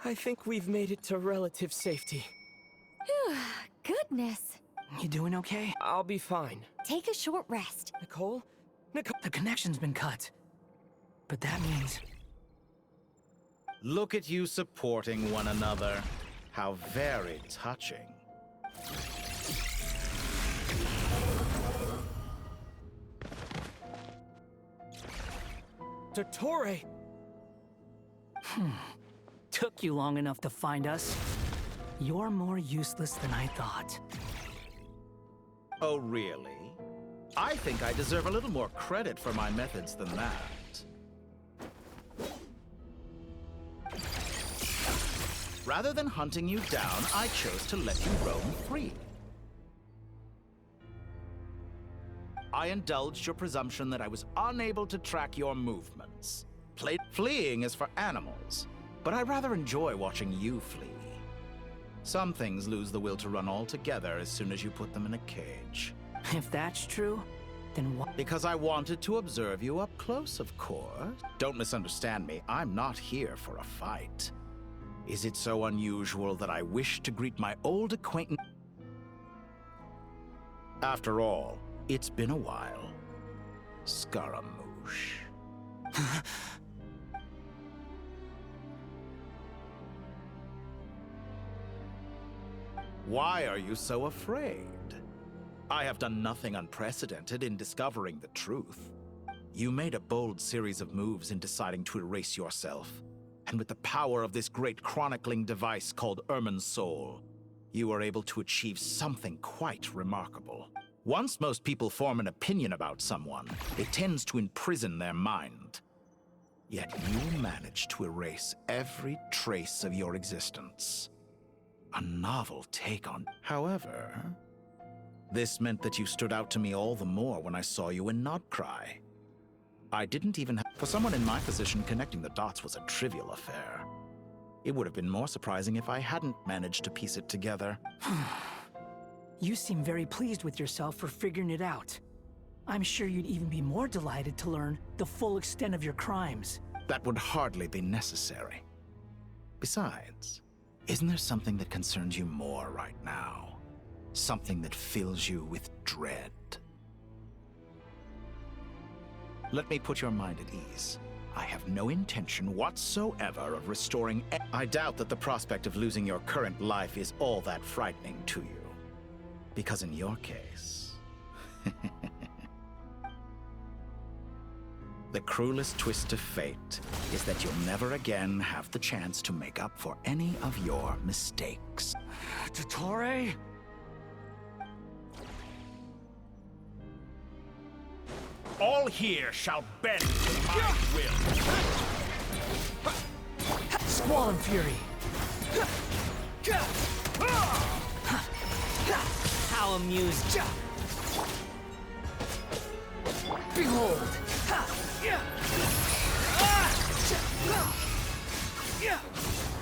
I think we've made it to relative safety. Phew, goodness. You doing okay? I'll be fine. Take a short rest. Nicole? Nicole? The connection's been cut. But that means... Look at you supporting one another. How very touching. Dottore! Took you long enough to find us. You're more useless than I thought. Oh, really? I think I deserve a little more credit for my methods than that. Rather than hunting you down, I chose to let you roam free. I indulged your presumption that I was unable to track your movements. Fleeing is for animals, but I rather enjoy watching you flee. Some things lose the will to run altogether as soon as you put them in a cage. If that's true, then what? Because I wanted to observe you up close, of course. Don't misunderstand me, I'm not here for a fight. Is it so unusual that I wish to greet my old acquaintance? After all, it's been a while. Scaramouche. Why are you so afraid? I have done nothing unprecedented in discovering the truth. You made a bold series of moves in deciding to erase yourself. And with the power of this great chronicling device called Irminsul, you were able to achieve something quite remarkable. Once most people form an opinion about someone, it tends to imprison their mind. Yet you managed to erase every trace of your existence. A novel take on... However, this meant that you stood out to me all the more when I saw you in Nod-Krai. I didn't even have... For someone in my position, connecting the dots was a trivial affair. It would have been more surprising if I hadn't managed to piece it together. You seem very pleased with yourself for figuring it out. I'm sure you'd even be more delighted to learn the full extent of your crimes. That would hardly be necessary. Besides, isn't there something that concerns you more right now? Something that fills you with dread? Let me put your mind at ease. I have no intention whatsoever of restoring... I doubt that the prospect of losing your current life is all that frightening to you. Because in your case... the cruelest twist of fate is that you'll never again have the chance to make up for any of your mistakes. Dottore? All here shall bend to my will. Squall and fury. How amused. Behold.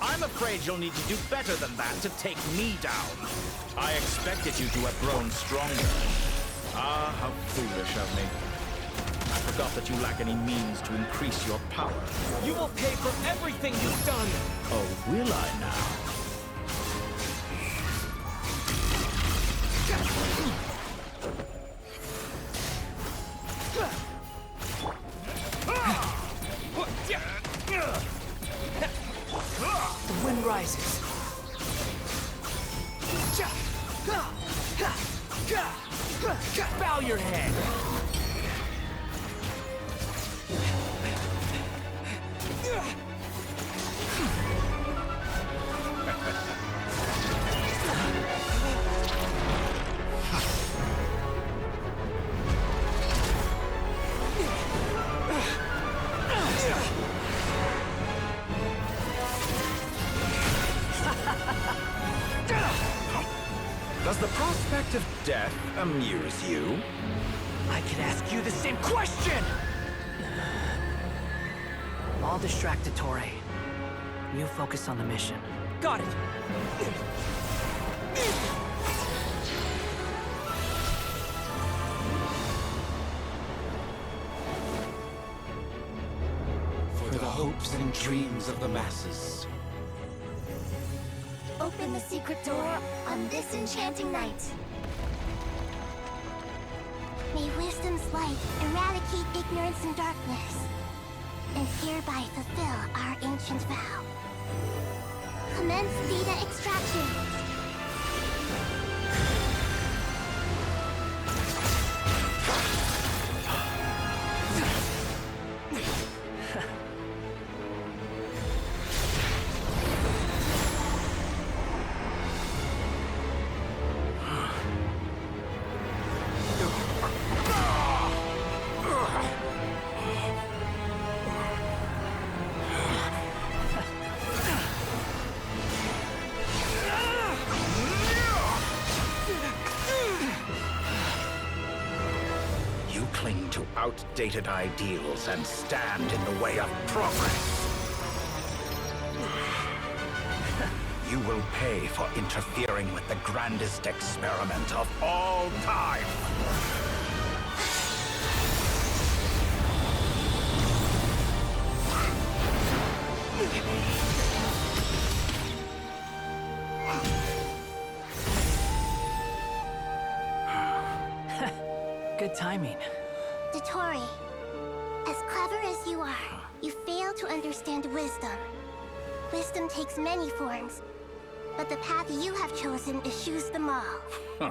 I'm afraid you'll need to do better than that to take me down. I expected you to have grown stronger. Ah, how foolish of me. I forgot that you lack any means to increase your power. You will pay for everything you've done! Oh, will I now? The wind rises. Bow your head. Does the prospect of death amuse you? I could ask you the same question! I'll distract Dottore. You focus on the mission. Got it! For the hopes and dreams of the masses, open the secret door on this enchanting night. May wisdom's light eradicate ignorance and darkness, and hereby fulfill our ancient vow. Commence data extraction. Outdated ideals and stand in the way of progress. You will pay for interfering with the grandest experiment of all time. Good timing. Dottore, as clever as you are, you fail to understand wisdom. Wisdom takes many forms, but the path you have chosen eschews them all. Huh.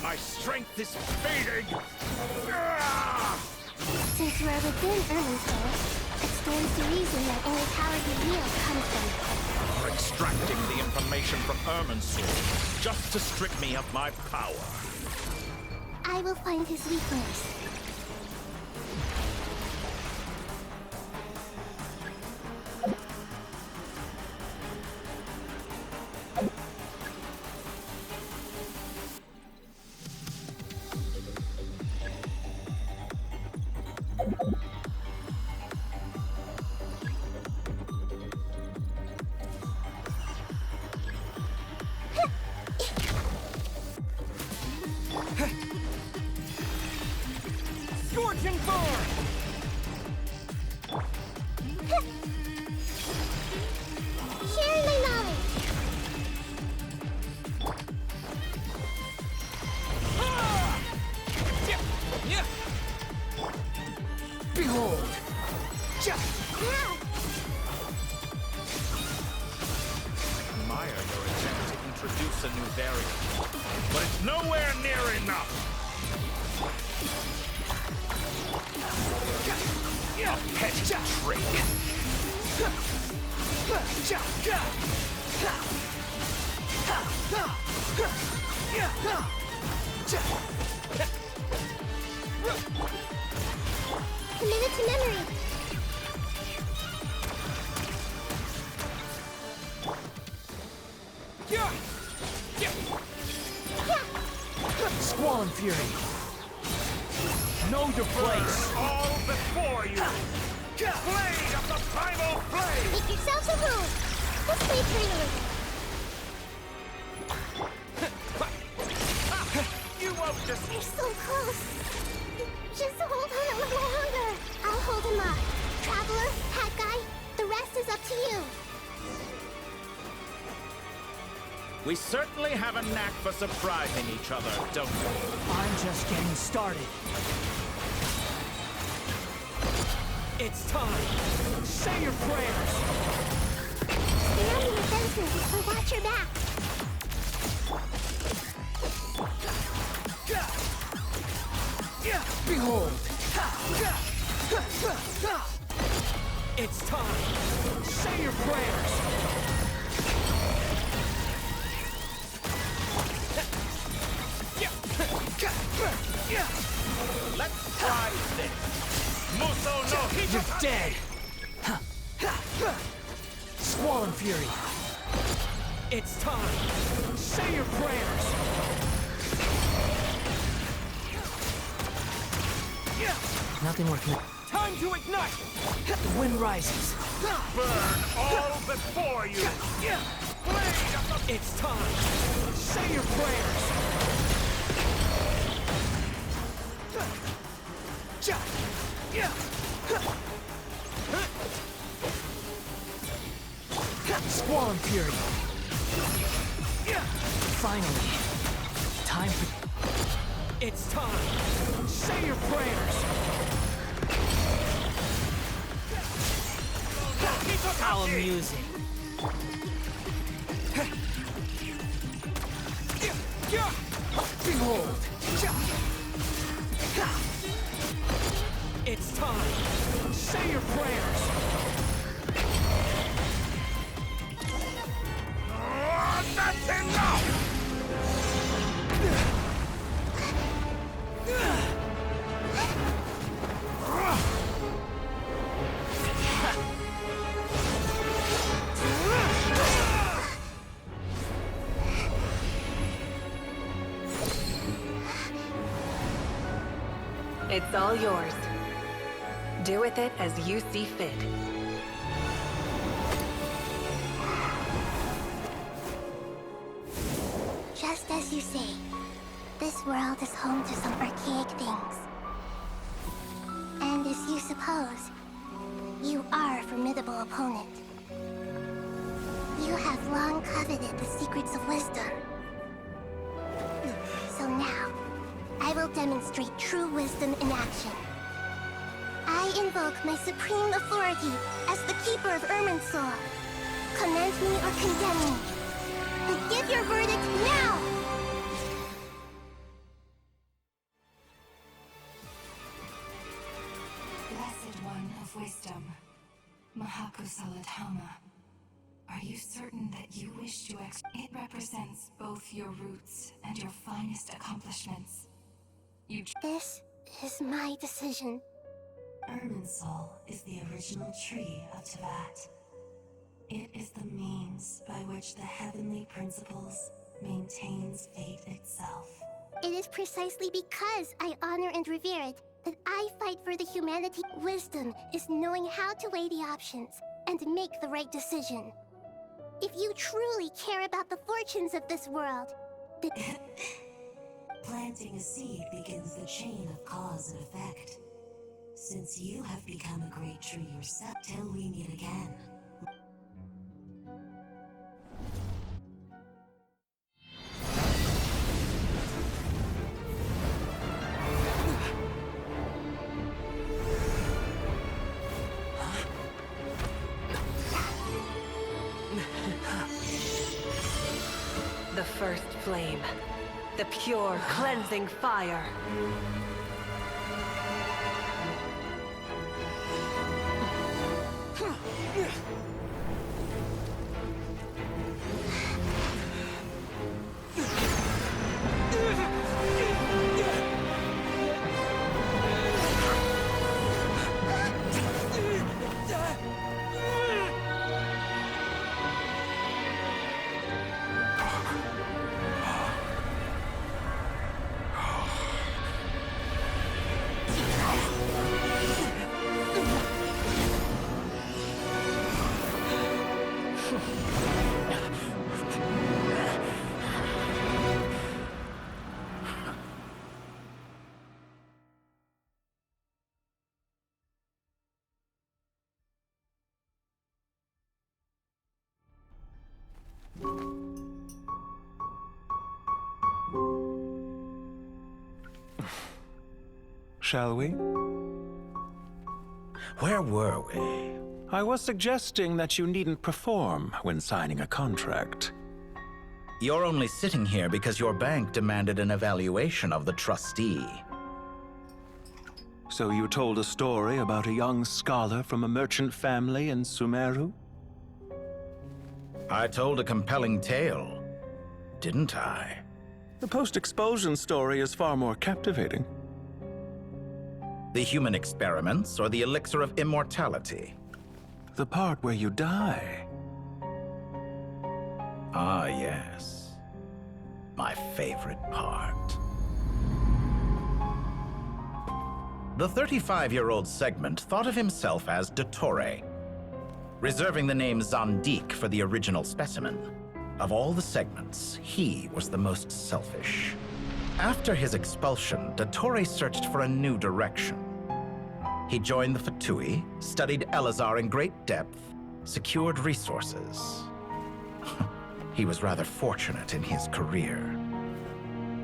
My strength is fading! Since you are within Irminsul, it stands to reason that any power you wield comes from it. You're extracting the information from Irminsul just to strip me of my power. I will find his weak links. Scorching burn! Sharing my knowledge! Behold! Now! Admire your attempt to introduce a new variant, but it's nowhere near enough! A petty trick! Committed to memory! Squall and Fury! Know your place! All before you! Blade of the primal flame! Make yourselves a room! Let's play trainerism. You won't just... You're so close! Just hold on a little longer! I'll hold him up. Traveler, Hat Guy, the rest is up to you. We certainly have a knack for surprising each other, don't we? I'm just getting started. It's time! Say your prayers! Stay on the defenses, but watch your back. Behold! It's time! Say your prayers! Let's try this! Muso no You're dead! Squall and Fury! It's time! Say your prayers! Nothing working. Time to ignite! The wind rises. Burn all before you! Blade of the... It's time! Say your prayers! Squall and fury. Finally. Time for... It's time! Say your prayers! How amusing. Behold. It's time! Say your prayers! That's enough! It's all yours. Do with it as you see fit. Just as you say, this world is home to some archaic things. And as you suppose, you are a formidable opponent. You have long coveted the secrets of wisdom. So now, I will demonstrate true wisdom in action. I invoke my supreme authority as the keeper of Irminsul. Commend me or condemn me. But give your verdict now! Blessed One of Wisdom, Mahakusaladhama, are you certain that you wish to It represents both your roots and your finest accomplishments. This is my decision. Irminsul is the original tree of Teyvat. It is the means by which the heavenly principles maintains fate itself. It is precisely because I honor and revere it that I fight for the humanity. Wisdom is knowing how to weigh the options and make the right decision. If you truly care about the fortunes of this world, then... Planting a seed begins the chain of cause and effect. Since you have become a great tree yourself, till we meet again. The first flame. The pure, cleansing fire. Shall we? Where were we? I was suggesting that you needn't perform when signing a contract. You're only sitting here because your bank demanded an evaluation of the trustee. So you told a story about a young scholar from a merchant family in Sumeru? I told a compelling tale, didn't I? The post-expulsion story is far more captivating. The human experiments or the elixir of immortality? The part where you die. Ah, yes. my favorite part. The 35-year-old segment thought of himself as Dottore, reserving the name Zandik for the original specimen. Of all the segments, he was the most selfish. After his expulsion, Dottore searched for a new direction. He joined the Fatui, studied Elazar in great depth, secured resources. He was rather fortunate in his career.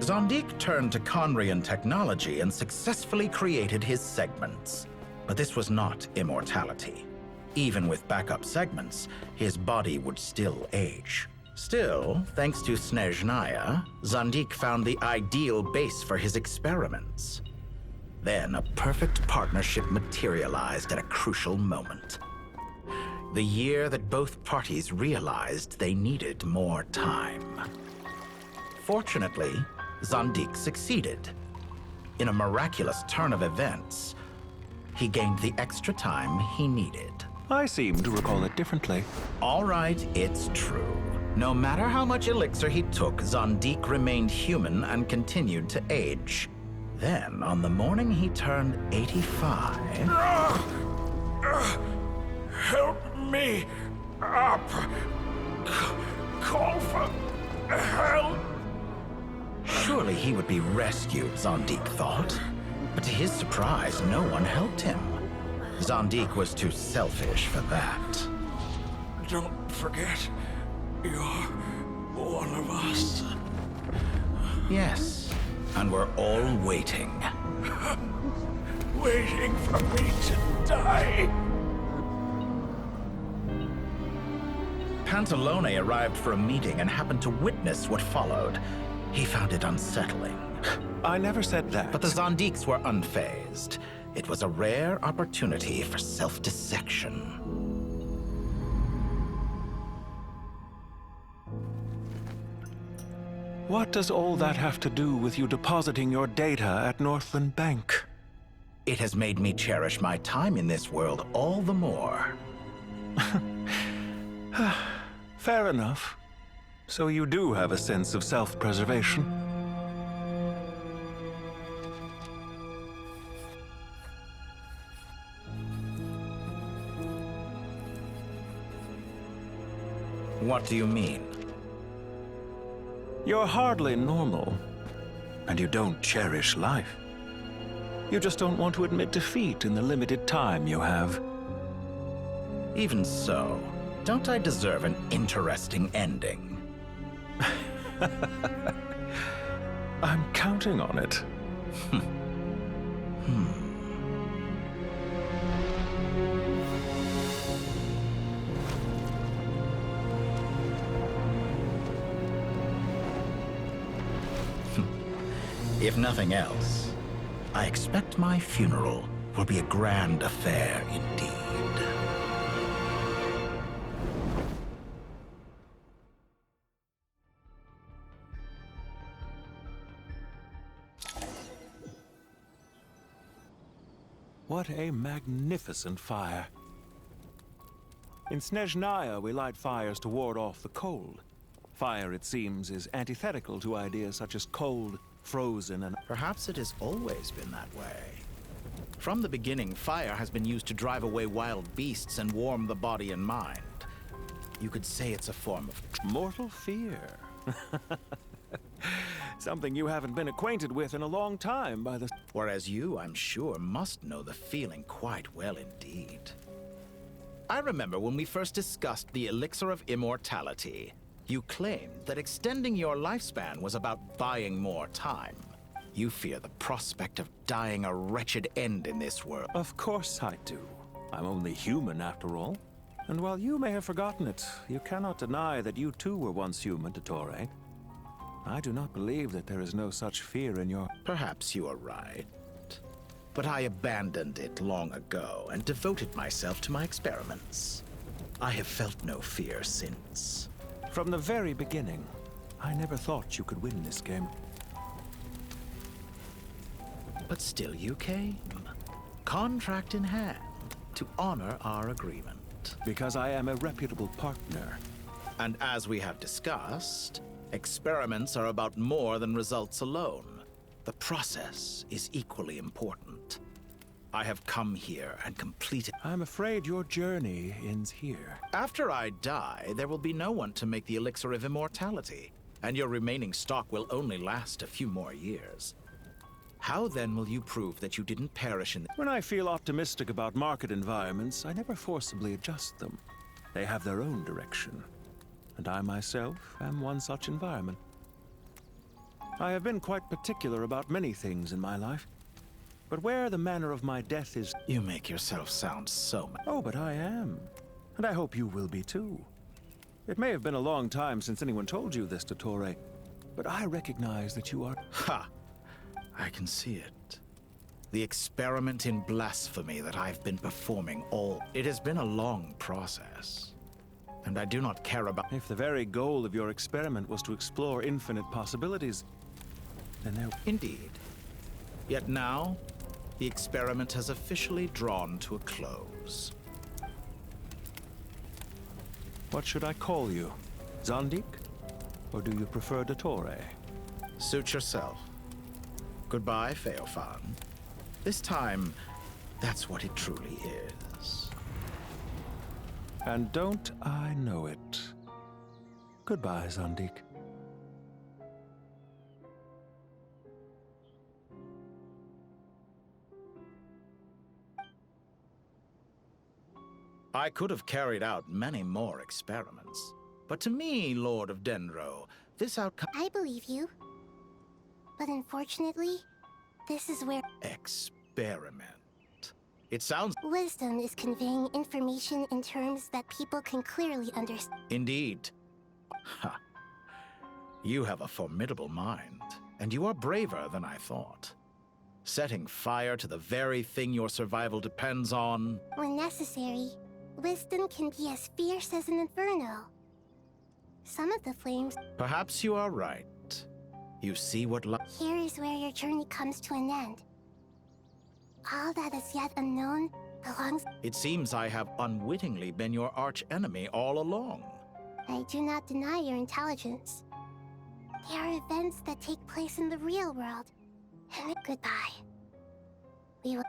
Zandik turned to Conrian technology and successfully created his segments. But this was not immortality. Even with backup segments, his body would still age. Still, thanks to Snezhnaya, Zandik found the ideal base for his experiments. Then a perfect partnership materialized at a crucial moment. The year that both parties realized they needed more time. Fortunately, Zandik succeeded. In a miraculous turn of events, he gained the extra time he needed. I seem to recall it differently. All right, it's true. No matter how much elixir he took, Zandik remained human and continued to age. Then, on the morning he turned 85... Help me up! Call for help! Surely he would be rescued, Zandik thought. But to his surprise, no one helped him. Zandik was too selfish for that. Don't forget, you're one of us. Yes, and we're all waiting. Waiting for me to die. Pantalone arrived for a meeting and happened to witness what followed. He found it unsettling. I never said that. But the Zandiks were unfazed. It was a rare opportunity for self-dissection. What does all that have to do with you depositing your data at Northland Bank? It has made me cherish my time in this world all the more. Fair enough. So you do have a sense of self-preservation. What do you mean? You're hardly normal, and you don't cherish life. You just don't want to admit defeat in the limited time you have. Even so, don't I deserve an interesting ending? I'm counting on it. If nothing else, I expect my funeral will be a grand affair indeed. What a magnificent fire. In Snezhnaya, we light fires to ward off the cold. Fire, it seems, is antithetical to ideas such as cold, frozen, and... Perhaps it has always been that way. From the beginning, fire has been used to drive away wild beasts and warm the body and mind. You could say it's a form of... mortal fear. Something you haven't been acquainted with in a long time by the... Whereas you, I'm sure, must know the feeling quite well indeed. I remember when we first discussed the elixir of immortality. You claimed that extending your lifespan was about buying more time. You fear the prospect of dying a wretched end in this world. Of course I do. I'm only human after all. And while you may have forgotten it, you cannot deny that you too were once human, Dottore. I do not believe that there is no such fear in your... Perhaps you are right. But I abandoned it long ago and devoted myself to my experiments. I have felt no fear since. From the very beginning, I never thought you could win this game. But still you came, contract in hand, to honor our agreement. Because I am a reputable partner. And as we have discussed, Experiments are about more than results alone. The process is equally important. I have come here and completed. I'm afraid your journey ends here. After I die, there will be no one to make the elixir of immortality, and your remaining stock will only last a few more years. How then will you prove that you didn't perish in the... When I feel optimistic about market environments, I never forcibly adjust them. They have their own direction. And I myself am one such environment. I have been quite particular about many things in my life. But where the manner of my death is... You make yourself sound so... Oh, but I am. And I hope you will be too. It may have been a long time since anyone told you this, Dottore, but I recognize that you are... Ha! I can see it. The experiment in blasphemy that I've been performing all... It has been a long process. And I do not care about... If the very goal of your experiment was to explore infinite possibilities, then there... Indeed. Yet now, the experiment has officially drawn to a close. What should I call you? Zandik? Or do you prefer Dottore? Suit yourself. Goodbye, Feofan. This time, that's what it truly is. And don't I know it? Goodbye, Zandik. I could have carried out many more experiments. But to me, Lord of Dendro, this outcome... I believe you. But unfortunately, this is where Experiment. It sounds... wisdom is conveying information in terms that people can clearly understand. Indeed. Ha. You have a formidable mind, and you are braver than I thought. Setting fire to the very thing your survival depends on... When necessary, wisdom can be as fierce as an inferno. Some of the flames... Perhaps you are right. You see what Here is where your journey comes to an end. All that is yet unknown belongs... It seems I have unwittingly been your arch-enemy all along. I do not deny your intelligence. There are events that take place in the real world. And goodbye. We will...